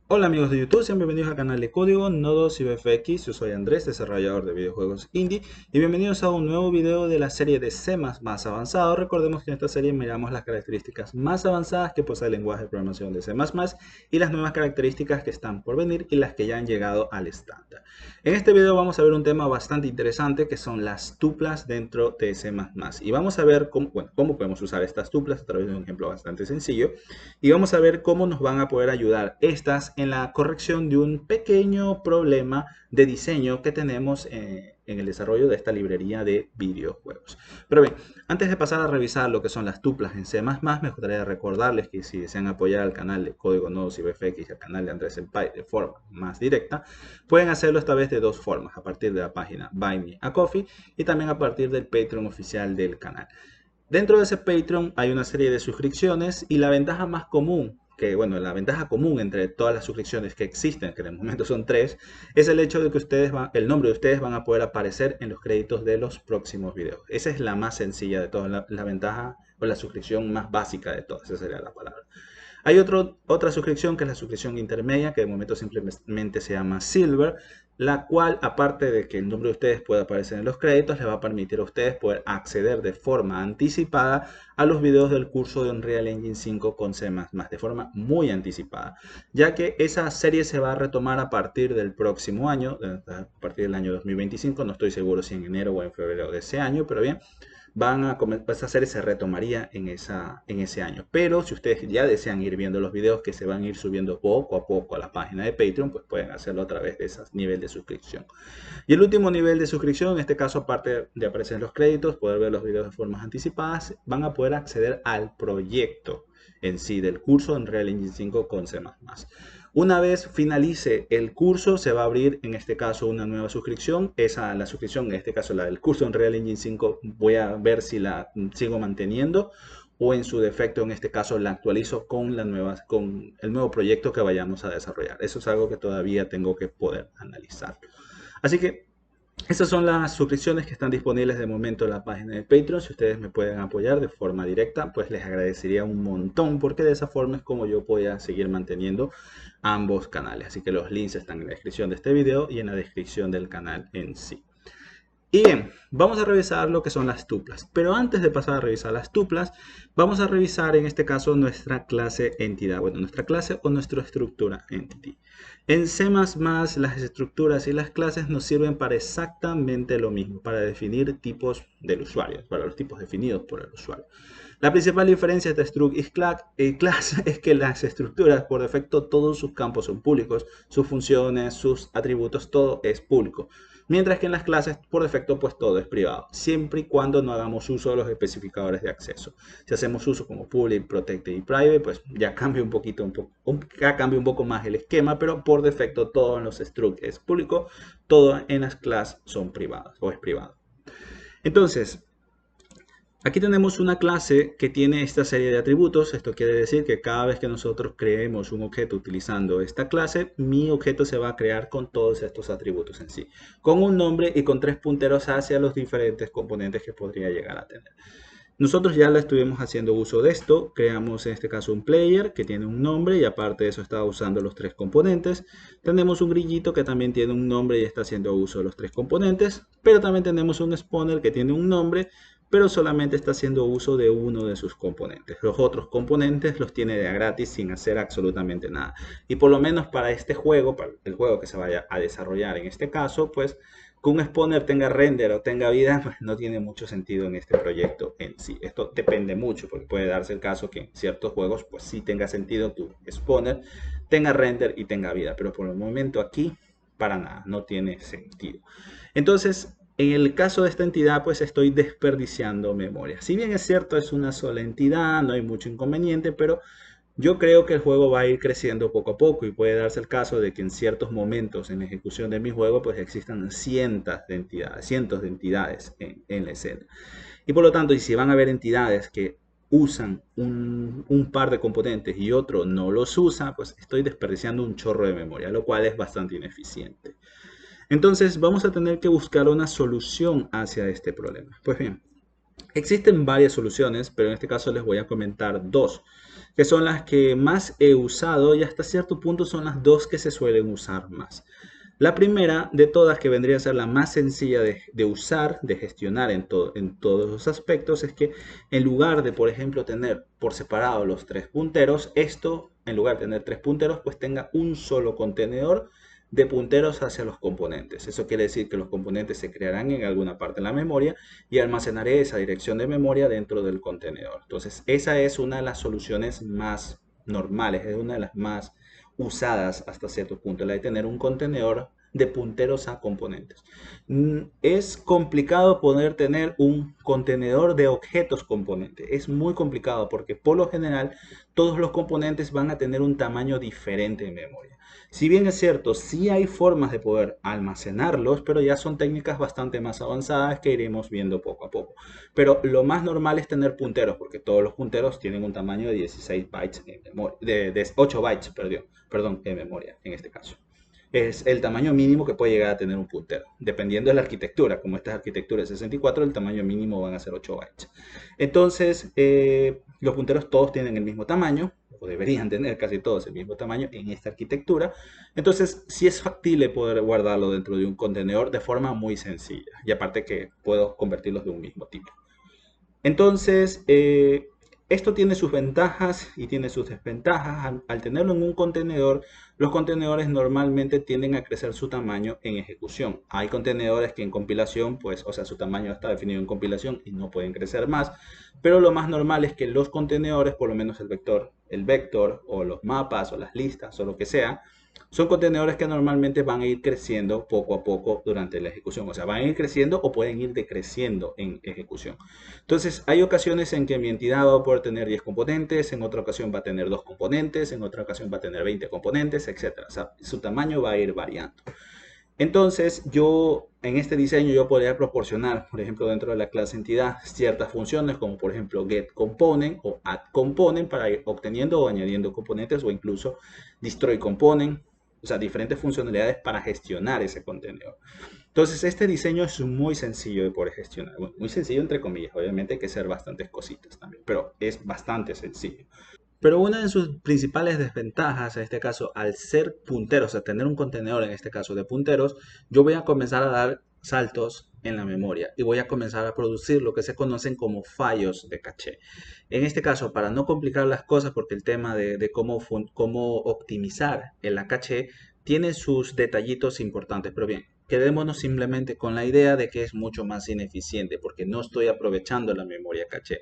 Hola amigos de YouTube, sean bienvenidos al canal de Código Nodos y VFX. Yo soy Andrés, desarrollador de videojuegos indie, y bienvenidos a un nuevo video de la serie de C++ avanzado. Recordemos que en esta serie miramos las características más avanzadas que posee el lenguaje de programación de C++ y las nuevas características que están por venir y las que ya han llegado al estándar. En este video vamos a ver un tema bastante interesante que son las tuplas dentro de C++, y vamos a ver cómo podemos usar estas tuplas a través de un ejemplo bastante sencillo. Y vamos a ver cómo nos van a poder ayudar estas en la corrección de un pequeño problema de diseño que tenemos en el desarrollo de esta librería de videojuegos. Pero bien, antes de pasar a revisar lo que son las tuplas en C++, me gustaría recordarles que si desean apoyar al canal de Código Nodos y VFX y al canal de Andrés Senpai de forma más directa, pueden hacerlo esta vez de dos formas, a partir de la página Buy Me a Coffee y también a partir del Patreon oficial del canal. Dentro de ese Patreon hay una serie de suscripciones y la ventaja más común, la ventaja común entre todas las suscripciones que existen, que de momento son tres, es el hecho de que el nombre de ustedes van a poder aparecer en los créditos de los próximos videos. Esa es la más sencilla de todas, la ventaja o la suscripción más básica de todas, esa sería la palabra. Hay otra suscripción que es la suscripción intermedia, que de momento simplemente se llama Silver, la cual, aparte de que el nombre de ustedes pueda aparecer en los créditos, les va a permitir a ustedes poder acceder de forma anticipada a los videos del curso de Unreal Engine 5 con C++, de forma muy anticipada, ya que esa serie se va a retomar a partir del próximo año, a partir del año 2025, no estoy seguro si en enero o en febrero de ese año, pero bien, esa serie se retomaría en ese año. Pero si ustedes ya desean ir viendo los videos que se van a ir subiendo poco a poco a la página de Patreon, pues pueden hacerlo a través de ese nivel de suscripción. Y el último nivel de suscripción, en este caso, aparte de aparecer en los créditos, poder ver los videos de formas anticipadas, van a poder acceder al proyecto en sí del curso en Unreal Engine 5 con C++. Una vez finalice el curso, se va a abrir en este caso una nueva suscripción. La suscripción, en este caso la del curso en Unreal Engine 5, voy a ver si la sigo manteniendo o en su defecto, en este caso, la actualizo con el nuevo proyecto que vayamos a desarrollar. Eso es algo que todavía tengo que poder analizar. Así que estas son las suscripciones que están disponibles de momento en la página de Patreon. Si ustedes me pueden apoyar de forma directa, pues les agradecería un montón, porque de esa forma es como yo voy a seguir manteniendo ambos canales. Así que los links están en la descripción de este video y en la descripción del canal en sí. Y bien, vamos a revisar lo que son las tuplas. Pero antes de pasar a revisar las tuplas, vamos a revisar en este caso nuestra clase entidad. Bueno, nuestra clase o nuestra estructura entity. En C++, las estructuras y las clases nos sirven para exactamente lo mismo, para definir tipos del usuario, para los tipos definidos por el usuario. La principal diferencia entre struct y class es que las estructuras, por defecto, todos sus campos son públicos, sus funciones, sus atributos, todo es público. Mientras que en las clases, por defecto, pues todo es privado, siempre y cuando no hagamos uso de los especificadores de acceso. Si hacemos uso como public, protected y private, pues ya cambia un poco más el esquema, pero por defecto todo en los struct es público, todo en las clases son privadas o es privado. Entonces, aquí tenemos una clase que tiene esta serie de atributos. Esto quiere decir que cada vez que nosotros creemos un objeto utilizando esta clase, mi objeto se va a crear con todos estos atributos en sí, con un nombre y con tres punteros hacia los diferentes componentes que podría llegar a tener. Nosotros ya la estuvimos haciendo uso de esto. Creamos en este caso un player que tiene un nombre y aparte de eso está usando los tres componentes. Tenemos un grillito que también tiene un nombre y está haciendo uso de los tres componentes. Pero también tenemos un spawner que tiene un nombre, pero solamente está haciendo uso de uno de sus componentes. Los otros componentes los tiene de gratis sin hacer absolutamente nada. Y por lo menos para este juego, para el juego que se vaya a desarrollar en este caso, pues que un spawner tenga render o tenga vida, pues no tiene mucho sentido en este proyecto en sí. Esto depende mucho, porque puede darse el caso que en ciertos juegos, pues sí tenga sentido tu spawner tenga render y tenga vida, pero por el momento aquí, para nada, no tiene sentido. Entonces, en el caso de esta entidad, pues estoy desperdiciando memoria. Si bien es cierto, es una sola entidad, no hay mucho inconveniente, pero yo creo que el juego va a ir creciendo poco a poco y puede darse el caso de que en ciertos momentos en la ejecución de mi juego pues existan cientos de entidades en la escena. Y por lo tanto, y si van a haber entidades que usan un par de componentes y otro no los usa, pues estoy desperdiciando un chorro de memoria, lo cual es bastante ineficiente. Entonces vamos a tener que buscar una solución hacia este problema. Pues bien, existen varias soluciones, pero en este caso les voy a comentar dos. que son las que más he usado y hasta cierto punto son las dos que se suelen usar más. La primera de todas, que vendría a ser la más sencilla de usar, de gestionar en todos los aspectos, es que en lugar de, por ejemplo, tener por separado los tres punteros, esto, en lugar de tener tres punteros, pues tenga un solo contenedor de punteros hacia los componentes. Eso quiere decir que los componentes se crearán en alguna parte de la memoria y almacenaré esa dirección de memoria dentro del contenedor. Entonces, esa es una de las soluciones más normales, es una de las más usadas hasta cierto punto, la de tener un contenedor de punteros a componentes. Es complicado poder tener un contenedor de objetos componentes. Es muy complicado porque por lo general todos los componentes van a tener un tamaño diferente en memoria. Si bien es cierto, sí hay formas de poder almacenarlos, pero ya son técnicas bastante más avanzadas que iremos viendo poco a poco. Pero lo más normal es tener punteros, porque todos los punteros tienen un tamaño de 16 bytes en memoria, de 8 bytes, perdón, en memoria en este caso. Es el tamaño mínimo que puede llegar a tener un puntero. Dependiendo de la arquitectura, como esta es arquitectura de 64, el tamaño mínimo van a ser 8 bytes. Entonces, los punteros todos tienen el mismo tamaño, o deberían tener casi todos el mismo tamaño en esta arquitectura. Entonces, sí es factible poder guardarlo dentro de un contenedor de forma muy sencilla. Y aparte que puedo convertirlos de un mismo tipo. Entonces, esto tiene sus ventajas y tiene sus desventajas. Al tenerlo en un contenedor, los contenedores normalmente tienden a crecer su tamaño en ejecución. Hay contenedores que en compilación, pues, o sea, su tamaño está definido en compilación y no pueden crecer más. Pero lo más normal es que los contenedores, por lo menos el vector o los mapas o las listas o lo que sea, son contenedores que normalmente van a ir creciendo poco a poco durante la ejecución. O sea, van a ir creciendo o pueden ir decreciendo en ejecución. Entonces, hay ocasiones en que mi entidad va a poder tener 10 componentes, en otra ocasión va a tener 2 componentes, en otra ocasión va a tener 20 componentes, etc. O sea, su tamaño va a ir variando. Entonces, yo en este diseño yo podría proporcionar, por ejemplo, dentro de la clase entidad, ciertas funciones como por ejemplo getComponent o addComponent para ir obteniendo o añadiendo componentes o incluso destroyComponent, o sea, diferentes funcionalidades para gestionar ese contenedor. Entonces, este diseño es muy sencillo de poder gestionar. Bueno, muy sencillo entre comillas, obviamente hay que hacer bastantes cositas también, pero es bastante sencillo. Pero una de sus principales desventajas, en este caso, al ser punteros, o sea, tener un contenedor, en este caso de punteros, yo voy a comenzar a dar saltos en la memoria y voy a comenzar a producir lo que se conocen como fallos de caché. En este caso, para no complicar las cosas, porque el tema de cómo optimizar en la caché tiene sus detallitos importantes, pero bien, quedémonos simplemente con la idea de que es mucho más ineficiente porque no estoy aprovechando la memoria caché.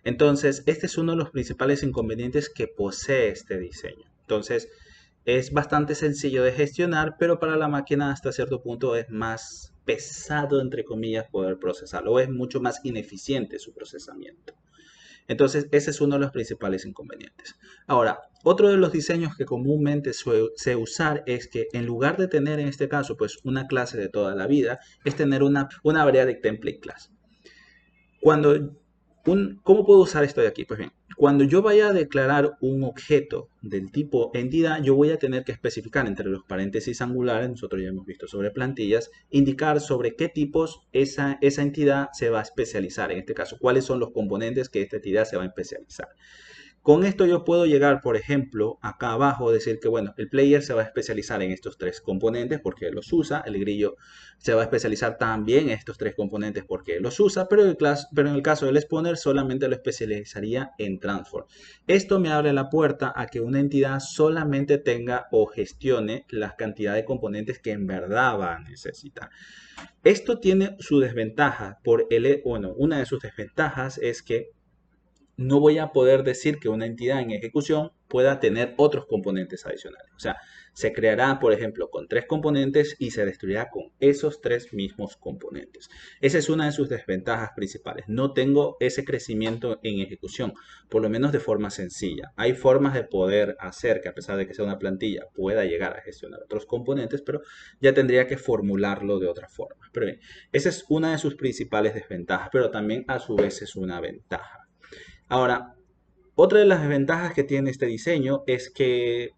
Entonces, este es uno de los principales inconvenientes que posee este diseño. Entonces, es bastante sencillo de gestionar, pero para la máquina hasta cierto punto es más pesado, entre comillas, poder procesarlo, o es mucho más ineficiente su procesamiento. Entonces, ese es uno de los principales inconvenientes. Ahora, otro de los diseños que comúnmente se usar es que en lugar de tener en este caso pues una clase de toda la vida, es tener una variedad de template class. ¿Cómo puedo usar esto de aquí? Pues bien, cuando yo vaya a declarar un objeto del tipo entidad, yo voy a tener que especificar entre los paréntesis angulares, nosotros ya hemos visto sobre plantillas, indicar sobre qué tipos esa entidad se va a especializar. En este caso, cuáles son los componentes que esta entidad se va a especializar. Con esto yo puedo llegar, por ejemplo, acá abajo, decir que, bueno, el player se va a especializar en estos tres componentes porque los usa, el grillo se va a especializar también en estos tres componentes porque los usa, pero en el caso del exponer solamente lo especializaría en transform. Esto me abre la puerta a que una entidad solamente tenga o gestione la cantidad de componentes que en verdad va a necesitar. Esto tiene su desventaja, bueno, una de sus desventajas es que no voy a poder decir que una entidad en ejecución pueda tener otros componentes adicionales. O sea, se creará, por ejemplo, con 3 componentes y se destruirá con esos 3 mismos componentes. Esa es una de sus desventajas principales. No tengo ese crecimiento en ejecución, por lo menos de forma sencilla. Hay formas de poder hacer que, a pesar de que sea una plantilla, pueda llegar a gestionar otros componentes, pero ya tendría que formularlo de otra forma. Pero bien, esa es una de sus principales desventajas, pero también a su vez es una ventaja. Ahora, otra de las desventajas que tiene este diseño es que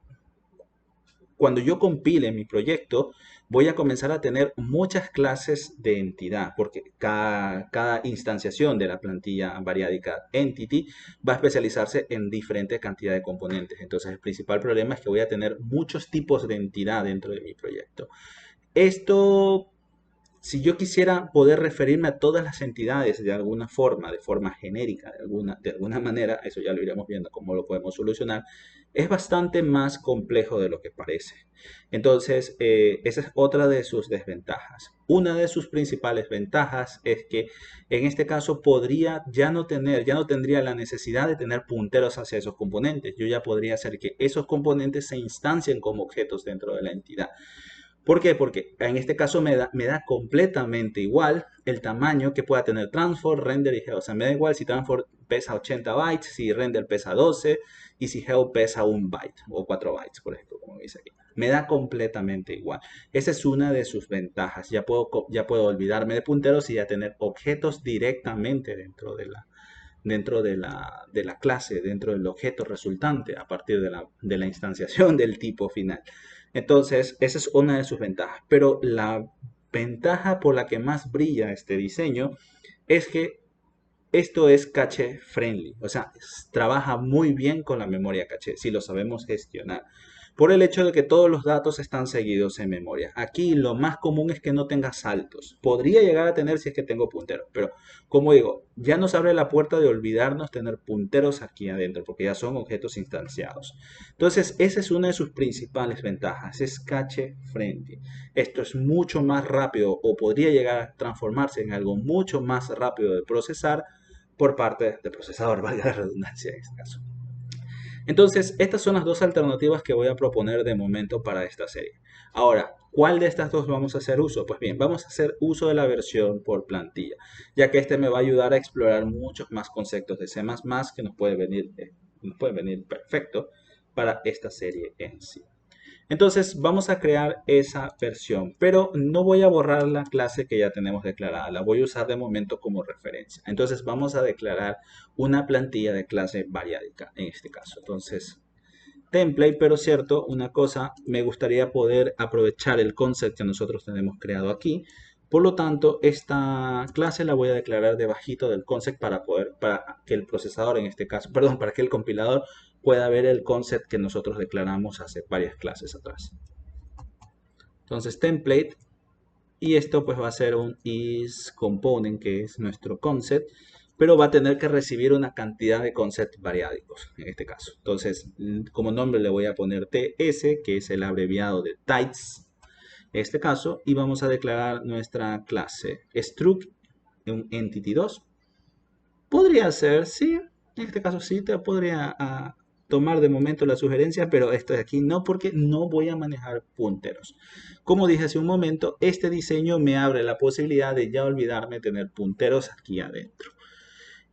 cuando yo compile mi proyecto, voy a comenzar a tener muchas clases de entidad, porque cada instanciación de la plantilla variádica entity va a especializarse en diferente cantidad de componentes. Entonces, el principal problema es que voy a tener muchos tipos de entidad dentro de mi proyecto. Esto, si yo quisiera poder referirme a todas las entidades de forma genérica, de alguna manera, eso ya lo iremos viendo cómo lo podemos solucionar, es bastante más complejo de lo que parece. Entonces, esa es otra de sus desventajas. Una de sus principales ventajas es que en este caso podría ya no tendría la necesidad de tener punteros hacia esos componentes. Yo ya podría hacer que esos componentes se instancien como objetos dentro de la entidad. ¿Por qué? Porque en este caso me da completamente igual el tamaño que pueda tener transform, render y geo. O sea, me da igual si transform pesa 80 bytes, si render pesa 12 y si geo pesa 1 byte o 4 bytes, por ejemplo, como dice aquí. Me da completamente igual. Esa es una de sus ventajas. Ya puedo olvidarme de punteros y ya tener objetos directamente dentro de la clase, dentro del objeto resultante a partir de la instanciación del tipo final. Entonces, esa es una de sus ventajas. Pero la ventaja por la que más brilla este diseño es que esto es cache friendly, o sea, trabaja muy bien con la memoria caché si lo sabemos gestionar. Por el hecho de que todos los datos están seguidos en memoria. Aquí lo más común es que no tenga saltos. Podría llegar a tener si es que tengo punteros, pero como digo, ya nos abre la puerta de olvidarnos tener punteros aquí adentro, porque ya son objetos instanciados. Entonces, esa es una de sus principales ventajas, es cache friendly. Esto es mucho más rápido o podría llegar a transformarse en algo mucho más rápido de procesar por parte del procesador, valga la redundancia en este caso. Entonces, estas son las dos alternativas que voy a proponer de momento para esta serie. Ahora, ¿cuál de estas dos vamos a hacer uso? Pues bien, vamos a hacer uso de la versión por plantilla, ya que este me va a ayudar a explorar muchos más conceptos de C++ que nos puede venir perfecto para esta serie en sí. Entonces vamos a crear esa versión, pero no voy a borrar la clase que ya tenemos declarada, la voy a usar de momento como referencia. Entonces vamos a declarar una plantilla de clase variádica en este caso. Entonces, template, pero cierto, una cosa, me gustaría poder aprovechar el concept que nosotros tenemos creado aquí. Por lo tanto, esta clase la voy a declarar debajito del concept para que el procesador en este caso, perdón, para que el compilador pueda ver el concept que nosotros declaramos hace varias clases atrás. Entonces, template, y esto pues va a ser un isComponent, que es nuestro concept, pero va a tener que recibir una cantidad de concepts variádicos en este caso. Entonces, como nombre le voy a poner TS, que es el abreviado de types, en este caso, y vamos a declarar nuestra clase struct un entity2. Podría ser, sí, en este caso sí te podría tomar de momento la sugerencia, pero esto de aquí no, porque no voy a manejar punteros. Como dije hace un momento, este diseño me abre la posibilidad de ya olvidarme de tener punteros aquí adentro.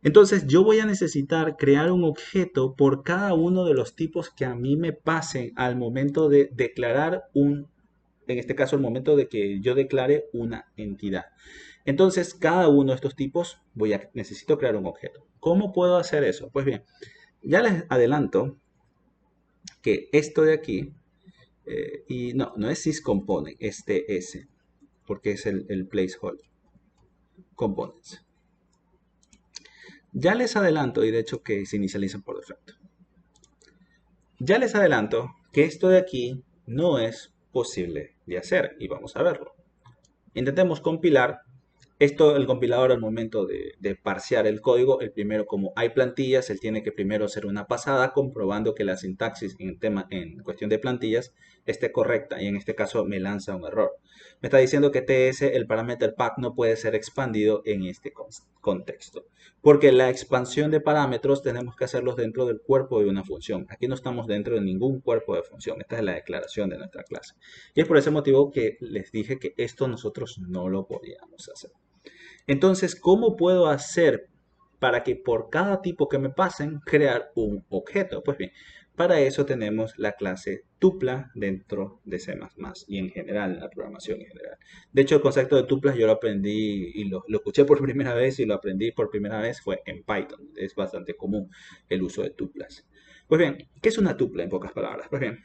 Entonces yo voy a necesitar crear un objeto por cada uno de los tipos que a mí me pasen al momento de declarar en este caso, el momento de que yo declare una entidad. Entonces, cada uno de estos tipos necesito crear un objeto. ¿Cómo puedo hacer eso? Pues bien, ya les adelanto que esto de aquí, y no es syscomponent, es TS, porque es el placeholder. Components. Ya les adelanto, y de hecho que se inicializan por defecto. Ya les adelanto que esto de aquí no es posible de hacer, y vamos a verlo. Intentemos compilar. Esto, el compilador al momento de parsear el código, el primero, como hay plantillas, él tiene que primero hacer una pasada comprobando que la sintaxis en cuestión de plantillas esté correcta, y en este caso me lanza un error. Me está diciendo que TS, el parámetro pack, no puede ser expandido en este contexto, porque la expansión de parámetros tenemos que hacerlos dentro del cuerpo de una función. Aquí no estamos dentro de ningún cuerpo de función, esta es la declaración de nuestra clase. Y es por ese motivo que les dije que esto nosotros no lo podíamos hacer. Entonces, ¿cómo puedo hacer para que por cada tipo que me pasen, crear un objeto? Pues bien, para eso tenemos la clase tupla dentro de C++ y en general, la programación en general. De hecho, el concepto de tuplas yo lo aprendí y lo escuché por primera vez y lo aprendí por primera vez fue en Python. Es bastante común el uso de tuplas. Pues bien, ¿qué es una tupla en pocas palabras? Pues bien,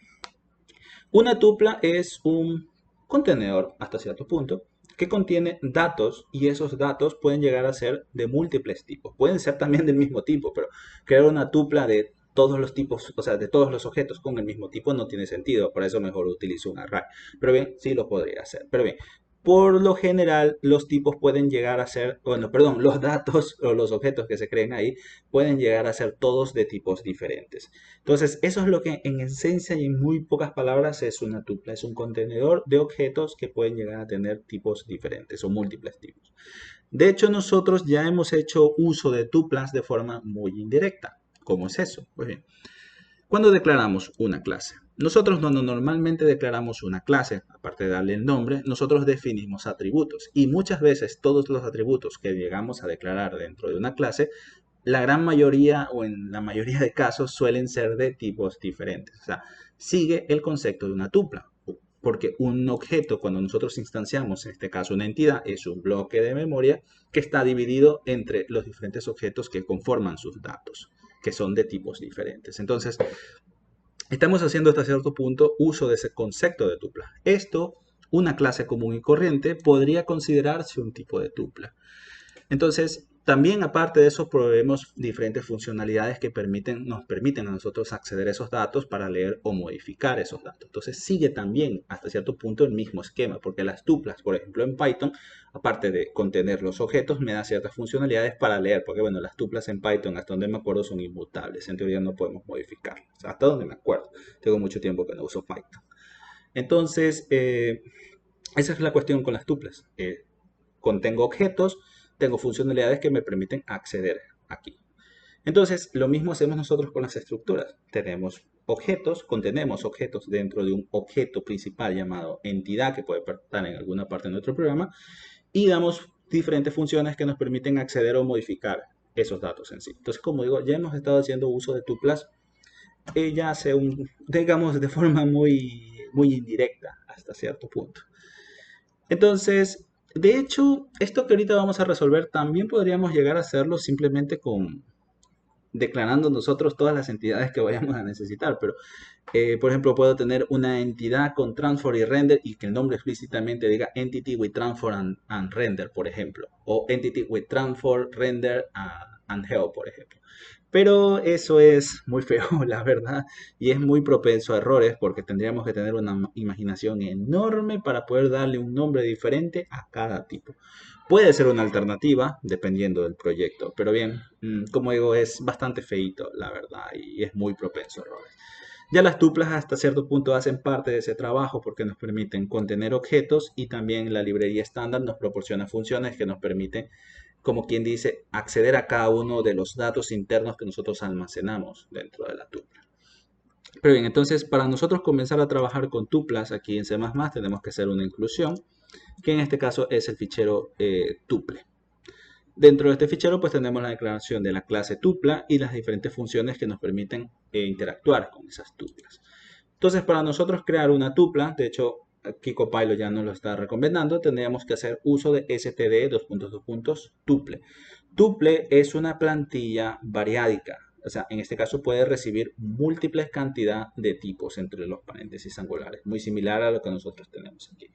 Una tupla es un contenedor hasta cierto punto que contiene datos y esos datos pueden llegar a ser de múltiples tipos. Pueden ser también del mismo tipo, pero crear una tupla de todos los tipos, o sea, de todos los objetos con el mismo tipo no tiene sentido. Por eso mejor utilizo un array. Pero bien, sí lo podría hacer. Pero bien, por lo general los tipos pueden llegar a ser, bueno, perdón, los datos o los objetos que se creen ahí pueden llegar a ser todos de tipos diferentes. Entonces, eso es lo que en esencia y en muy pocas palabras es una tupla. Es un contenedor de objetos que pueden llegar a tener tipos diferentes o múltiples tipos. De hecho, nosotros ya hemos hecho uso de tuplas de forma muy indirecta. ¿Cómo es eso? Pues bien, cuando declaramos una clase. Nosotros cuando normalmente declaramos una clase, aparte de darle el nombre, nosotros definimos atributos. Y muchas veces todos los atributos que llegamos a declarar dentro de una clase la gran mayoría o en la mayoría de casos suelen ser de tipos diferentes. O sea, sigue el concepto de una tupla. Porque un objeto, cuando nosotros instanciamos, en este caso una entidad, es un bloque de memoria que está dividido entre los diferentes objetos que conforman sus datos, que son de tipos diferentes. Entonces, estamos haciendo hasta cierto punto uso de ese concepto de tupla. Esto, una clase común y corriente, podría considerarse un tipo de tupla. Entonces, también aparte de eso, proveemos diferentes funcionalidades que nos permiten a nosotros acceder a esos datos para leer o modificar esos datos. Entonces, sigue también hasta cierto punto el mismo esquema, porque las tuplas, por ejemplo, en Python, aparte de contener los objetos, me da ciertas funcionalidades para leer, porque bueno, las tuplas en Python, hasta donde me acuerdo, son inmutables. En teoría no podemos modificarlas. Hasta donde me acuerdo. Tengo mucho tiempo que no uso Python. Entonces, esa es la cuestión con las tuplas. Contengo objetos, tengo funcionalidades que me permiten acceder aquí. Entonces, lo mismo hacemos nosotros con las estructuras. Tenemos objetos, contenemos objetos dentro de un objeto principal llamado entidad que puede estar en alguna parte de nuestro programa y damos diferentes funciones que nos permiten acceder o modificar esos datos en sí. Entonces, como digo, ya hemos estado haciendo uso de tuplas ya hace digamos, de forma muy indirecta hasta cierto punto. Entonces, de hecho, esto que ahorita vamos a resolver también podríamos llegar a hacerlo simplemente con declarando nosotros todas las entidades que vayamos a necesitar, pero por ejemplo puedo tener una entidad con transform y render y que el nombre explícitamente diga entity with transform and render, por ejemplo, o entity with transform, render and help, por ejemplo. Pero eso es muy feo, la verdad, y es muy propenso a errores porque tendríamos que tener una imaginación enorme para poder darle un nombre diferente a cada tipo. Puede ser una alternativa dependiendo del proyecto, pero bien, como digo, es bastante feito, la verdad, y es muy propenso a errores. Ya las tuplas hasta cierto punto hacen parte de ese trabajo porque nos permiten contener objetos y también la librería estándar nos proporciona funciones que nos permiten, como quien dice, acceder a cada uno de los datos internos que nosotros almacenamos dentro de la tupla. Pero bien, entonces para nosotros comenzar a trabajar con tuplas aquí en C++ tenemos que hacer una inclusión, que en este caso es el fichero tuple. Dentro de este fichero pues tenemos la declaración de la clase tupla y las diferentes funciones que nos permiten interactuar con esas tuplas. Entonces para nosotros crear una tupla, de hecho aquí Copilot ya nos lo está recomendando, tendríamos que hacer uso de std tuple. Tuple es una plantilla variádica, o sea, en este caso puede recibir múltiples cantidad de tipos entre los paréntesis angulares, muy similar a lo que nosotros tenemos aquí.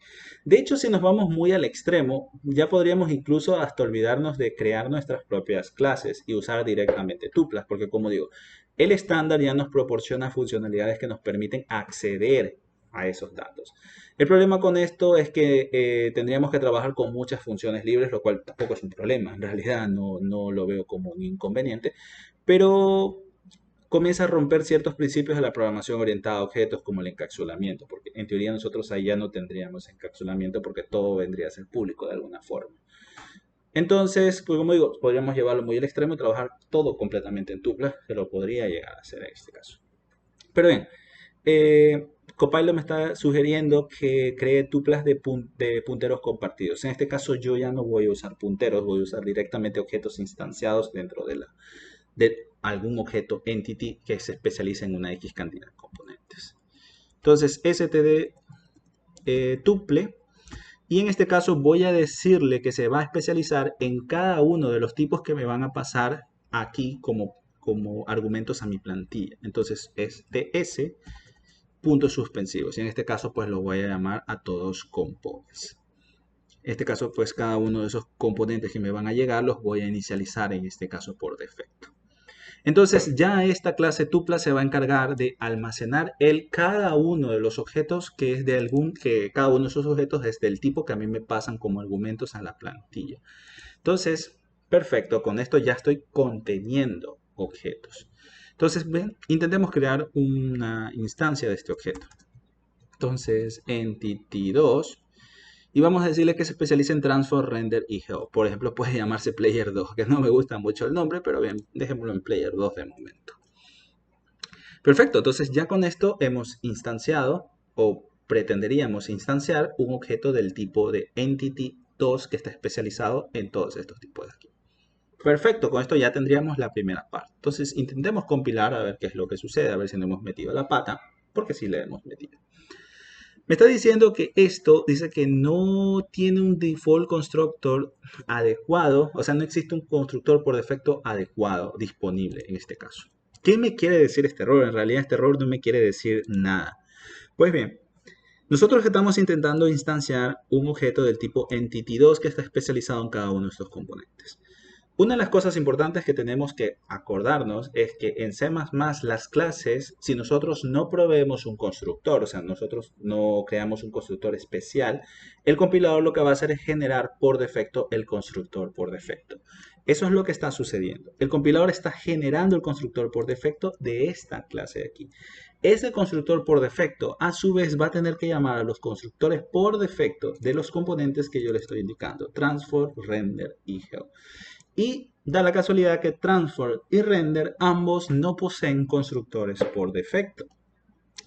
De hecho, si nos vamos muy al extremo, ya podríamos incluso hasta olvidarnos de crear nuestras propias clases y usar directamente tuplas, porque como digo, el estándar ya nos proporciona funcionalidades que nos permiten acceder a esos datos. El problema con esto es que tendríamos que trabajar con muchas funciones libres, lo cual tampoco es un problema. En realidad no lo veo como un inconveniente, pero comienza a romper ciertos principios de la programación orientada a objetos como el encapsulamiento, porque en teoría nosotros ahí ya no tendríamos encapsulamiento porque todo vendría a ser público de alguna forma. Entonces, pues como digo, podríamos llevarlo muy al extremo y trabajar todo completamente en tuplas, que lo podría llegar a hacer en este caso. Pero bien, Copilot me está sugiriendo que cree tuplas de punteros compartidos. En este caso yo ya no voy a usar punteros, voy a usar directamente objetos instanciados dentro de algún objeto entity que se especializa en una X cantidad de componentes. Entonces, std tuple, y en este caso voy a decirle que se va a especializar en cada uno de los tipos que me van a pasar aquí como argumentos a mi plantilla. Entonces es ts puntos suspensivos. Y en este caso, pues lo voy a llamar a todos components. En este caso, pues cada uno de esos componentes que me van a llegar los voy a inicializar en este caso por defecto. Entonces ya esta clase tupla se va a encargar de almacenar cada uno de los objetos que cada uno de esos objetos es del tipo que a mí me pasan como argumentos a la plantilla. Entonces, perfecto, con esto ya estoy conteniendo objetos. Entonces, ven, intentemos crear una instancia de este objeto. Entonces, entity2 y vamos a decirle que se especialice en transform, render y geo. Por ejemplo, puede llamarse player 2, que no me gusta mucho el nombre, pero bien, dejémoslo en player 2 de momento. Perfecto, entonces ya con esto hemos instanciado o pretenderíamos instanciar un objeto del tipo de entity2 que está especializado en todos estos tipos de aquí. Perfecto, con esto ya tendríamos la primera parte. Entonces intentemos compilar a ver qué es lo que sucede, a ver si no hemos metido la pata, porque sí le hemos metido. Me está diciendo que esto dice que no tiene un default constructor adecuado, o sea, no existe un constructor por defecto adecuado disponible en este caso. ¿Qué me quiere decir este error? En realidad este error no me quiere decir nada. Pues bien, nosotros estamos intentando instanciar un objeto del tipo entity2 que está especializado en cada uno de estos componentes. Una de las cosas importantes que tenemos que acordarnos es que en C++ las clases, si nosotros no proveemos un constructor, o sea, nosotros no creamos un constructor especial, el compilador lo que va a hacer es generar por defecto el constructor por defecto. Eso es lo que está sucediendo. El compilador está generando el constructor por defecto de esta clase de aquí. Ese constructor por defecto, a su vez, va a tener que llamar a los constructores por defecto de los componentes que yo le estoy indicando, transform, render y geo. Y da la casualidad que transform y render ambos no poseen constructores por defecto.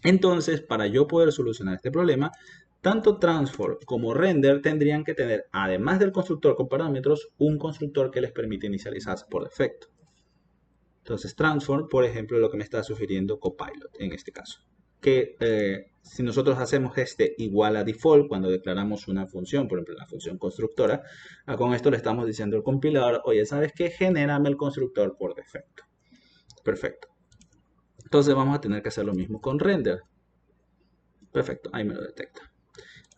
Entonces, para yo poder solucionar este problema, tanto transform como render tendrían que tener, además del constructor con parámetros, un constructor que les permite inicializarse por defecto. Entonces, transform, por ejemplo, lo que me está sugiriendo Copilot en este caso. Que si nosotros hacemos este igual a default cuando declaramos una función, por ejemplo la función constructora, con esto le estamos diciendo al compilador, oye, ¿sabes qué? Genérame el constructor por defecto. Perfecto. Entonces vamos a tener que hacer lo mismo con render. Perfecto, ahí me lo detecta.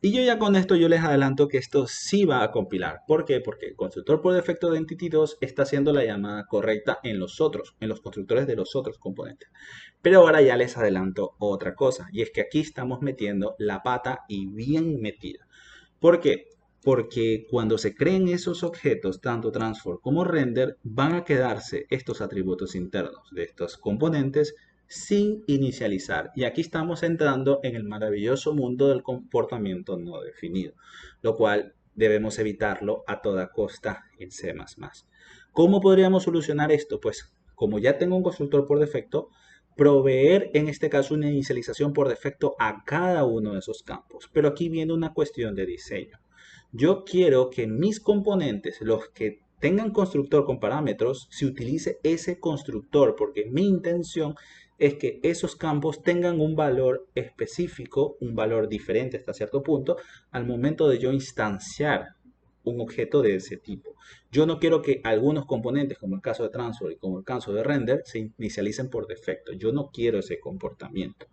Y yo ya con esto yo les adelanto que esto sí va a compilar. ¿Por qué? Porque el constructor por defecto de entity2 está haciendo la llamada correcta en los constructores de los otros componentes. Pero ahora ya les adelanto otra cosa, y es que aquí estamos metiendo la pata y bien metida. ¿Por qué? Porque cuando se creen esos objetos, tanto transform como render, van a quedarse estos atributos internos de estos componentes sin inicializar. Y aquí estamos entrando en el maravilloso mundo del comportamiento no definido, lo cual debemos evitarlo a toda costa en C++. ¿Cómo podríamos solucionar esto? Pues como ya tengo un constructor por defecto, proveer en este caso una inicialización por defecto a cada uno de esos campos. Pero aquí viene una cuestión de diseño. Yo quiero que mis componentes, los que tengan constructor con parámetros, se utilice ese constructor, porque mi intención es que esos campos tengan un valor específico, un valor diferente hasta cierto punto, al momento de yo instanciar un objeto de ese tipo. Yo no quiero que algunos componentes, como el caso de transform y como el caso de render, se inicialicen por defecto. Yo no quiero ese comportamiento.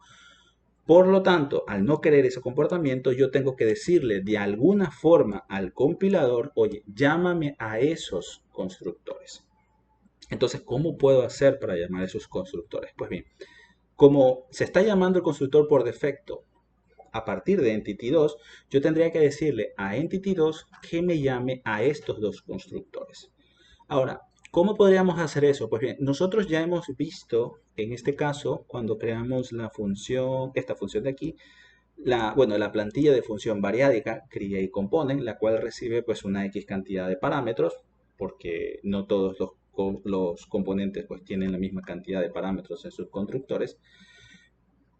Por lo tanto, al no querer ese comportamiento, yo tengo que decirle de alguna forma al compilador, oye, llámame a esos constructores. Entonces, ¿cómo puedo hacer para llamar a esos constructores? Pues bien, como se está llamando el constructor por defecto a partir de entity2, yo tendría que decirle a entity2 que me llame a estos dos constructores. Ahora, ¿cómo podríamos hacer eso? Pues bien, nosotros ya hemos visto en este caso, cuando creamos la función, esta función de aquí, la plantilla de función variádica, createComponent, la cual recibe pues una X cantidad de parámetros, porque no todos los componentes pues tienen la misma cantidad de parámetros en sus constructores.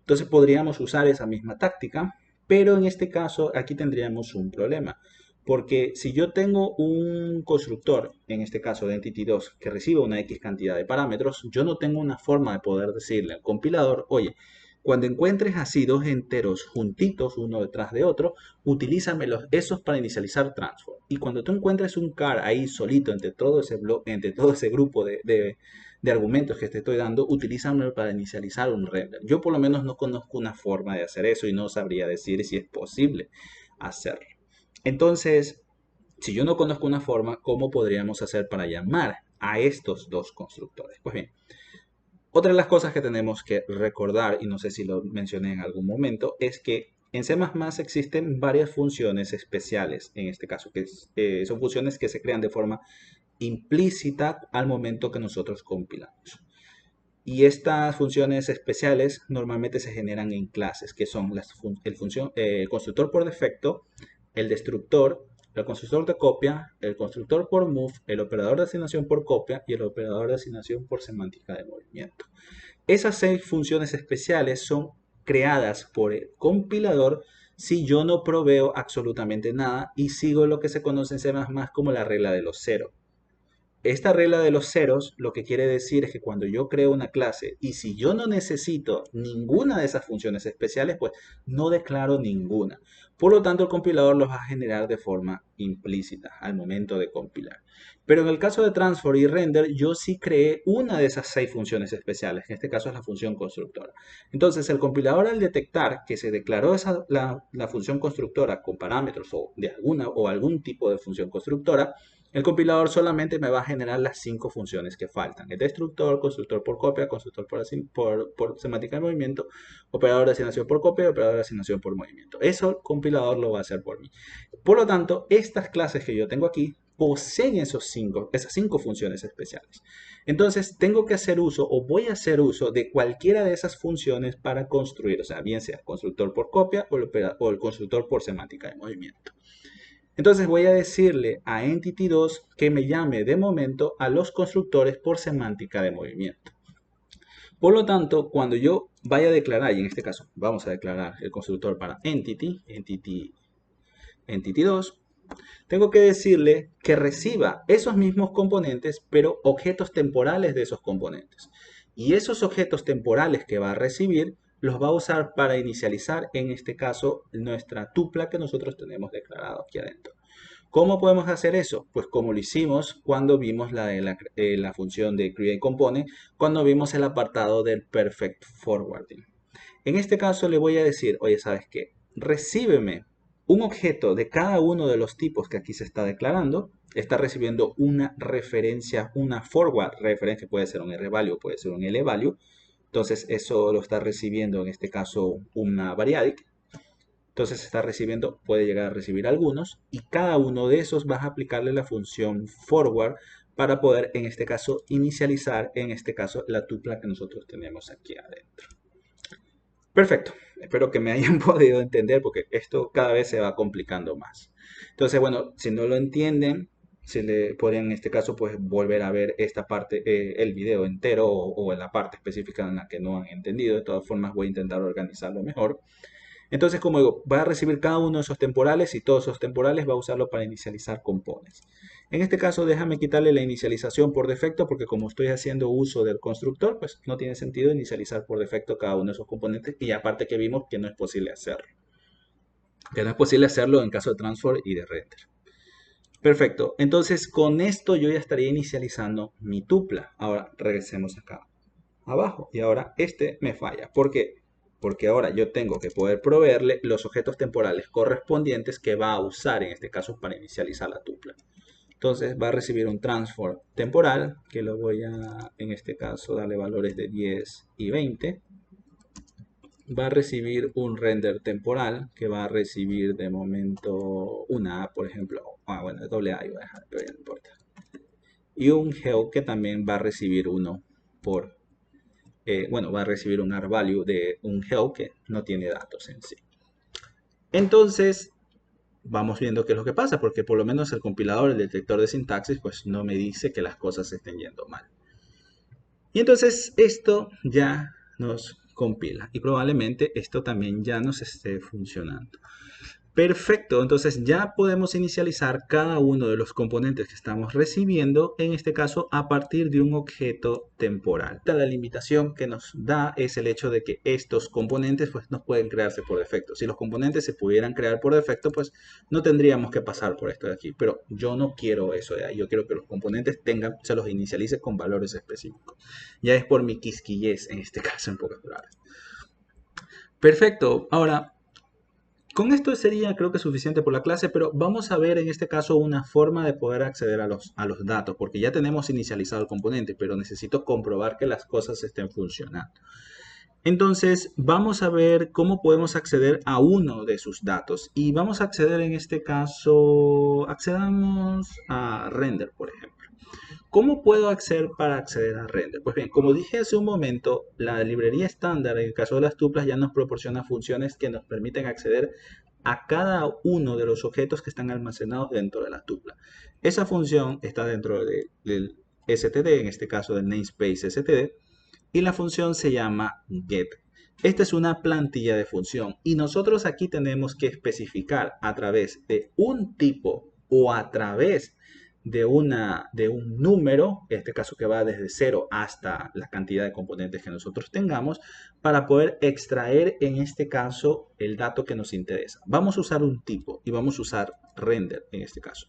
Entonces podríamos usar esa misma táctica, pero en este caso aquí tendríamos un problema. Porque si yo tengo un constructor, en este caso de entity2, que recibe una X cantidad de parámetros, yo no tengo una forma de poder decirle al compilador, oye, cuando encuentres así dos enteros juntitos, uno detrás de otro, utilízame esos para inicializar transform. Y cuando tú encuentres un car ahí solito entre todo ese grupo de argumentos que te estoy dando, utilízame para inicializar un render. Yo por lo menos no conozco una forma de hacer eso y no sabría decir si es posible hacerlo. Entonces, si yo no conozco una forma, ¿cómo podríamos hacer para llamar a estos dos constructores? Pues bien, otra de las cosas que tenemos que recordar, y no sé si lo mencioné en algún momento, es que en C++ existen varias funciones especiales, en este caso, que son funciones que se crean de forma implícita al momento que nosotros compilamos. Y estas funciones especiales normalmente se generan en clases, que son el constructor por defecto, el destructor, el constructor de copia, el constructor por move, el operador de asignación por copia y el operador de asignación por semántica de movimiento. Esas 6 funciones especiales son creadas por el compilador si yo no proveo absolutamente nada y sigo lo que se conoce en C++ como la regla de los ceros. Esta regla de los ceros lo que quiere decir es que cuando yo creo una clase y si yo no necesito ninguna de esas funciones especiales, pues no declaro ninguna. Por lo tanto, el compilador los va a generar de forma implícita al momento de compilar. Pero en el caso de transfer y render, yo sí creé una de esas 6 funciones especiales, que en este caso es la función constructora. Entonces, el compilador al detectar que se declaró la función constructora con parámetros o de alguna o algún tipo de función constructora, el compilador solamente me va a generar las 5 funciones que faltan. El destructor, constructor por copia, constructor por semántica de movimiento, operador de asignación por copia y operador de asignación por movimiento. Eso el compilador lo va a hacer por mí. Por lo tanto, estas clases que yo tengo aquí poseen esas 5 funciones especiales. Entonces, tengo que hacer uso o voy a hacer uso de cualquiera de esas funciones para construir, o sea, bien sea constructor por copia o el constructor por semántica de movimiento. Entonces voy a decirle a Entity2 que me llame de momento a los constructores por semántica de movimiento. Por lo tanto, cuando yo vaya a declarar, y en este caso vamos a declarar el constructor para Entity2, tengo que decirle que reciba esos mismos componentes, pero objetos temporales de esos componentes. Y esos objetos temporales que va a recibir los va a usar para inicializar, en este caso, nuestra tupla que nosotros tenemos declarado aquí adentro. ¿Cómo podemos hacer eso? Pues como lo hicimos cuando vimos la función de createComponent, cuando vimos el apartado del perfect forwarding. En este caso le voy a decir, oye, ¿sabes qué? Recíbeme un objeto de cada uno de los tipos que aquí se está declarando. Está recibiendo una referencia, una forward referencia, puede ser un rvalue, puede ser un lvalue. Entonces eso lo está recibiendo en este caso una variadic. Entonces está recibiendo, puede llegar a recibir algunos y cada uno de esos vas a aplicarle la función forward para poder en este caso inicializar en este caso la tupla que nosotros tenemos aquí adentro. Perfecto, espero que me hayan podido entender porque esto cada vez se va complicando más. Entonces, bueno, si no lo entienden, se le podrían en este caso pues volver a ver esta parte, el video entero o en la parte específica en la que no han entendido. De todas formas voy a intentar organizarlo mejor. Entonces, como digo, va a recibir cada uno de esos temporales y todos esos temporales va a usarlo para inicializar components. En este caso, déjame quitarle la inicialización por defecto porque como estoy haciendo uso del constructor, pues no tiene sentido inicializar por defecto cada uno de esos componentes y aparte que vimos que no es posible hacerlo. Que no es posible hacerlo en caso de transfer y de render. Perfecto, entonces con esto yo ya estaría inicializando mi tupla. Ahora regresemos acá abajo y ahora este me falla. ¿Por qué? Porque ahora yo tengo que poder proveerle los objetos temporales correspondientes que va a usar en este caso para inicializar la tupla. Entonces va a recibir un transfer temporal que lo voy a, en este caso, darle valores de 10 y 20. Va a recibir un render temporal que va a recibir de momento una A, por ejemplo. Bueno, doble A iba a dejar, pero ya no importa. Y un geo que también va a recibir uno por bueno, va a recibir un rvalue de un help que no tiene datos en sí. Entonces, vamos viendo qué es lo que pasa, porque por lo menos el compilador, el detector de sintaxis, pues no me dice que las cosas se estén yendo mal. Y entonces esto ya nos compila y probablemente esto también ya nos esté funcionando. Perfecto, entonces ya podemos inicializar cada uno de los componentes que estamos recibiendo, en este caso a partir de un objeto temporal. La limitación que nos da es el hecho de que estos componentes pues no pueden crearse por defecto. Si los componentes se pudieran crear por defecto, pues no tendríamos que pasar por esto de aquí. Pero yo no quiero eso de ahí, yo quiero que los componentes tengan, se los inicialice con valores específicos. Ya es por mi quisquillez en este caso, en pocas palabras. Perfecto, ahora con esto sería creo que suficiente por la clase, pero vamos a ver en este caso una forma de poder acceder a los datos, porque ya tenemos inicializado el componente, pero necesito comprobar que las cosas estén funcionando. Entonces vamos a ver cómo podemos acceder a uno de sus datos y vamos a acceder en este caso, accedamos a render, por ejemplo. ¿Cómo puedo acceder para acceder a render? Pues bien, como dije hace un momento, la librería estándar en el caso de las tuplas ya nos proporciona funciones que nos permiten acceder a cada uno de los objetos que están almacenados dentro de la tupla. Esa función está dentro del std, en este caso del namespace std, y la función se llama get. Esta es una plantilla de función y nosotros aquí tenemos que especificar a través de un tipo o a través de un número, en este caso que va desde 0 hasta la cantidad de componentes que nosotros tengamos, para poder extraer en este caso el dato que nos interesa. Vamos a usar un tipo y vamos a usar render en este caso.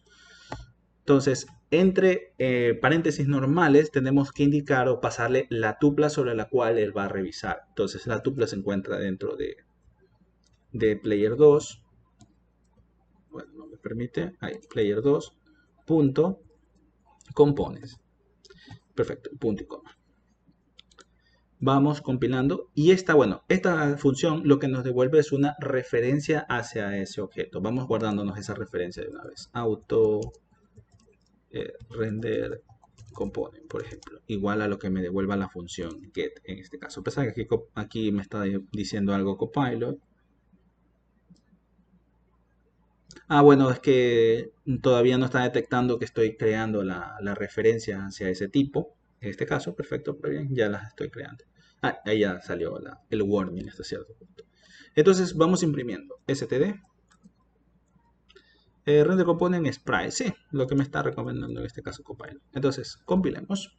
Entonces, entre paréntesis normales tenemos que indicar o pasarle la tupla sobre la cual él va a revisar. Entonces, la tupla se encuentra dentro de player 2. Bueno, no me permite. Ahí, player 2. Punto. Components. Perfecto, punto y coma. Vamos compilando y esta función lo que nos devuelve es una referencia hacia ese objeto. Vamos guardándonos esa referencia de una vez. Auto render component, por ejemplo, igual a lo que me devuelva la función get en este caso. A pesar que aquí me está diciendo algo copilot. Bueno, es que todavía no está detectando que estoy creando la referencia hacia ese tipo. En este caso, perfecto, pero bien, ya las estoy creando. Ahí ya salió el warning hasta cierto punto. Entonces vamos imprimiendo std. Render component sprite, sí, lo que me está recomendando en este caso Copilot. Entonces, compilemos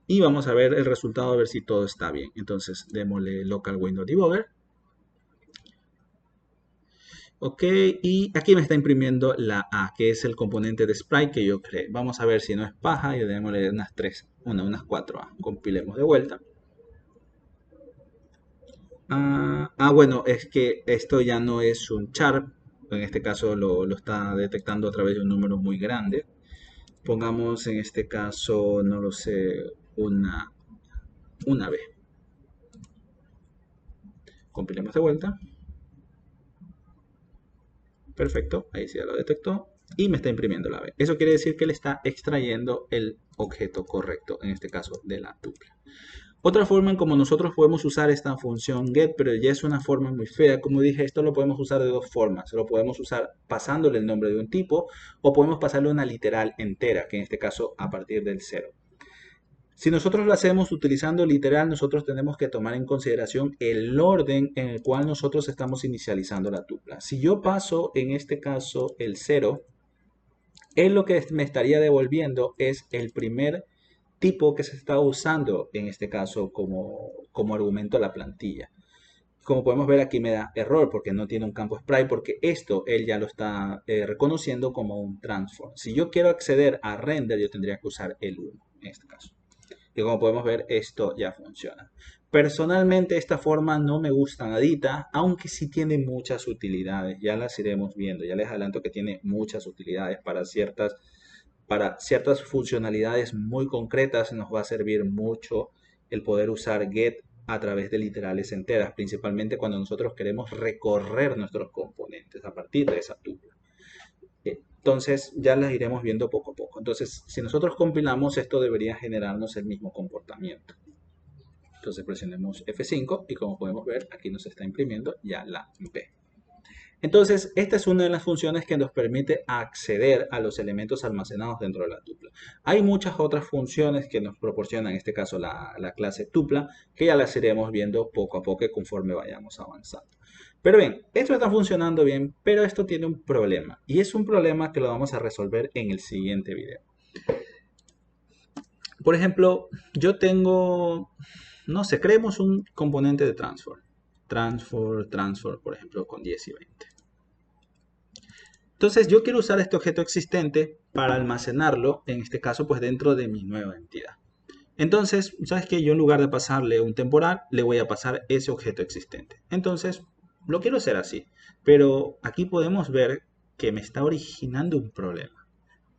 y vamos a ver el resultado, a ver si todo está bien. Entonces, démosle local window debugger. Ok, y aquí me está imprimiendo la A, que es el componente de sprite que yo creé. Vamos a ver si no es paja y démosle unas 3, unas 4 A. Compilemos de vuelta. Bueno, es que esto ya no es un char. En este caso lo está detectando a través de un número muy grande. Pongamos en este caso, no lo sé, una B. Compilemos de vuelta. Perfecto, ahí sí ya lo detectó. Y me está imprimiendo la B. Eso quiere decir que le está extrayendo el objeto correcto, en este caso de la tupla. Otra forma en como nosotros podemos usar esta función get, pero ya es una forma muy fea. Como dije, esto lo podemos usar de dos formas. Lo podemos usar pasándole el nombre de un tipo o podemos pasarle una literal entera, que en este caso a partir del 0. Si nosotros lo hacemos utilizando literal, nosotros tenemos que tomar en consideración el orden en el cual nosotros estamos inicializando la tupla. Si yo paso en este caso el 0, él lo que me estaría devolviendo es el primer tipo que se está usando en este caso como argumento a la plantilla. Como podemos ver aquí me da error porque no tiene un campo sprite porque esto él ya lo está reconociendo como un transform. Si yo quiero acceder a render yo tendría que usar el 1 en este caso. Y como podemos ver esto ya funciona. Personalmente esta forma no me gusta nadita, aunque sí tiene muchas utilidades. Ya las iremos viendo. Ya les adelanto que tiene muchas utilidades para ciertas funcionalidades muy concretas. Nos va a servir mucho el poder usar get a través de literales enteras, principalmente cuando nosotros queremos recorrer nuestros componentes a partir de esa tupla. Entonces ya las iremos viendo poco a poco. Entonces, si nosotros compilamos, esto debería generarnos el mismo comportamiento. Entonces presionemos F5 y como podemos ver, aquí nos está imprimiendo ya la B. Entonces, esta es una de las funciones que nos permite acceder a los elementos almacenados dentro de la tupla. Hay muchas otras funciones que nos proporciona, en este caso, la clase tupla, que ya las iremos viendo poco a poco conforme vayamos avanzando. Pero bien, esto está funcionando bien, pero esto tiene un problema. Y es un problema que lo vamos a resolver en el siguiente video. Por ejemplo, yo tengo, no sé, creemos un componente de transfer. Transfer, por ejemplo, con 10 y 20. Entonces yo quiero usar este objeto existente para almacenarlo, en este caso, pues dentro de mi nueva entidad. Entonces, ¿sabes qué? Yo en lugar de pasarle un temporal, le voy a pasar ese objeto existente. Entonces, lo quiero hacer así. Pero aquí podemos ver que me está originando un problema.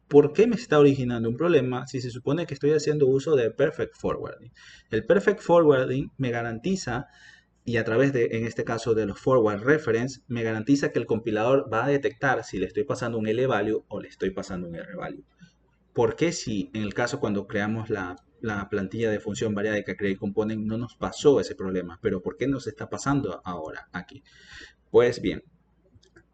¿Por qué me está originando un problema si se supone que estoy haciendo uso de Perfect Forwarding? El Perfect Forwarding me garantiza, y a través de, en este caso, de los Forward Reference, me garantiza que el compilador va a detectar si le estoy pasando un L-value o le estoy pasando un R-value. ¿Por qué si en el caso cuando creamos la plantilla de función variádica create component no nos pasó ese problema? Pero ¿por qué nos está pasando ahora aquí? Pues bien,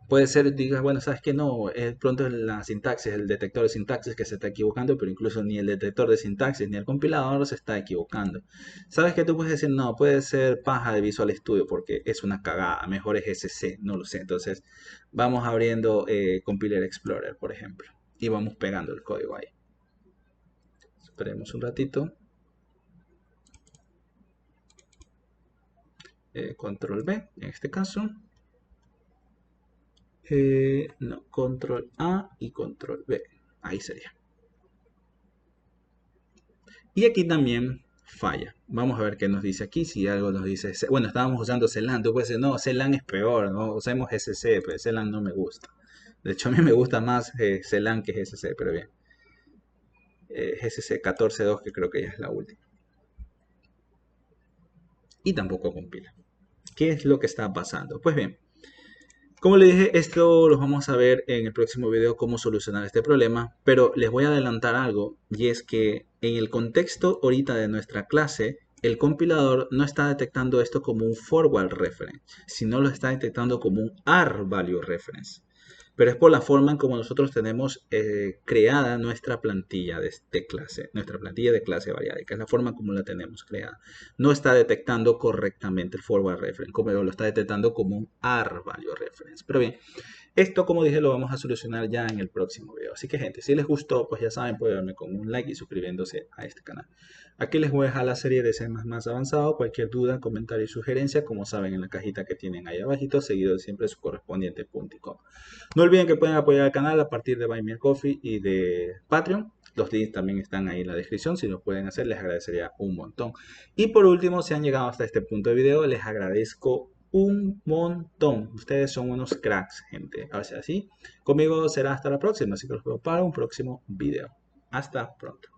puede ser, digas, bueno, sabes que no, es pronto la sintaxis, el detector de sintaxis que se está equivocando, pero incluso ni el detector de sintaxis ni el compilador se está equivocando. Sabes que tú puedes decir, no, puede ser paja de Visual Studio porque es una cagada, mejor es SC, no lo sé. Entonces, vamos abriendo Compiler Explorer, por ejemplo, y vamos pegando el código ahí. Esperemos un ratito. Control B, en este caso. No, control A y control B. Ahí sería. Y aquí también falla. Vamos a ver qué nos dice aquí. Si algo nos dice, bueno, estábamos usando CLAN. Tú puedes decir, no, CLAN es peor, ¿no? Usemos SC, pero CLAN no me gusta. De hecho, a mí me gusta más CLAN que SC, pero bien. SC 14.2, que creo que ya es la última. Y tampoco compila. ¿Qué es lo que está pasando? Pues bien, como le dije, esto lo vamos a ver en el próximo video cómo solucionar este problema, pero les voy a adelantar algo, y es que en el contexto ahorita de nuestra clase, el compilador no está detectando esto como un forward reference, sino lo está detectando como un R-value reference. Pero es por la forma en como nosotros tenemos creada nuestra plantilla de clase, nuestra plantilla de clase variádica, es la forma como la tenemos creada. No está detectando correctamente el forward reference, como lo está detectando como un R value reference. Pero bien, esto, como dije, lo vamos a solucionar ya en el próximo video. Así que, gente, si les gustó, pues ya saben, pueden darme con un like y suscribiéndose a este canal. Aquí les voy a dejar la serie de C++ avanzado. Cualquier duda, comentario y sugerencia, como saben, en la cajita que tienen ahí abajito, seguido siempre su correspondiente punto y coma. No olviden que pueden apoyar al canal a partir de Buy Me a Coffee y de Patreon. Los links también están ahí en la descripción. Si lo pueden hacer, les agradecería un montón. Y por último, si han llegado hasta este punto de video, les agradezco un montón. Ustedes son unos cracks, gente. Ahora sí, conmigo será hasta la próxima. Así que los veo para un próximo video. Hasta pronto.